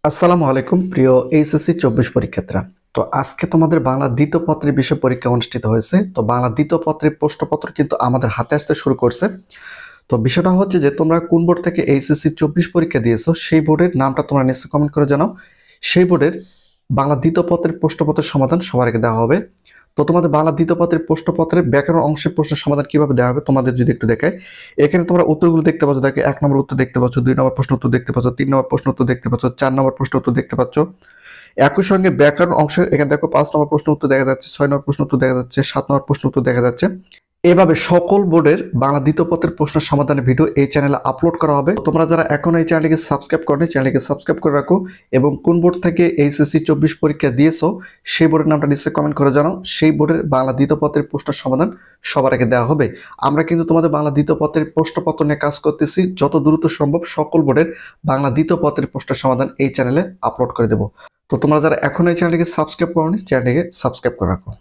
আসসালামু আলাইকুম প্রিয় এইচএসসি 24 পরীক্ষার্থীরা। তো আজকে তোমাদের বাংলা দ্বিতীয় পত্রের বিষয় পরীক্ষা অনুষ্ঠিত হয়েছে। তো বাংলা দ্বিতীয় পত্রের প্রশ্নপত্র কিন্তু আমাদের হাতে আসতে শুরু করছে। তো বিষয়টা হচ্ছে যে তোমরা কোন বোর্ড থেকে এইচএসসি 24 পরীক্ষা দিয়েছো সেই বোর্ডের নামটা তোমরা নিচে কমেন্ট করে জানাও। সেই বোর্ডের বাংলা দ্বিতীয় পত্রের প্রশ্নপত্রের সমাধান সবার আগে দেওয়া হবে। তো তোমাদের বাংলা দ্বিতীয় পত্রের প্রশ্নপত্রের ব্যাকরণ অংশের প্রশ্নের সমাধান কিভাবে দেওয়া হবে তোমাদের যদি একটু দেখায়। এখানে তোমরা উত্তরগুলো দেখতে পাচ্ছ, দেখো 1 নম্বর উত্তর দেখতে পাচ্ছ, 2 নম্বর প্রশ্ন উত্তর দেখতে পাচ্ছ, 3 নম্বর প্রশ্ন উত্তর দেখতে পাচ্ছ, 4 নম্বর প্রশ্ন উত্তর দেখতে পাচ্ছ। একই সঙ্গে ব্যাকরণ অংশের এখানে দেখো 5 নম্বর প্রশ্ন উত্তর দেখা যাচ্ছে, 6 নম্বর প্রশ্ন উত্তর দেখা যাচ্ছে, 7 নম্বর প্রশ্ন উত্তর দেখা যাচ্ছে। এভাবে সকল বোর্ডের বাংলা দ্বিতীয় পত্রের প্রশ্নের সমাধানের ভিডিও এই চ্যানেলে আপলোড করা হবে। তোমরা যারা এখন এই চ্যানেলটিকে সাবস্ক্রাইব করনি, চ্যানেলটিকে সাবস্ক্রাইব করে রাখো এবং কোন বোর্ড থেকে এইচএসসি 24 পরীক্ষা দিয়েছো সেই বোর্ডের নামটা নিচে কমেন্ট করে জানাও। সেই বোর্ডের বাংলা দ্বিতীয় পত্রের প্রশ্নের সমাধান সবার আগে দেওয়া হবে। আমরা কিন্তু তোমাদের বাংলা দ্বিতীয় পত্রের প্রশ্নপত্র নিয়ে কাজ করতেছি, যত দ্রুত সম্ভব সকল বোর্ডের বাংলা দ্বিতীয় পত্রের প্রশ্নের সমাধান এই চ্যানেলে আপলোড করে দেবো। তো তোমরা যারা এখন এই চ্যানেলটিকে সাবস্ক্রাইব করনি, চ্যানেলটিকে সাবস্ক্রাইব করে রাখো।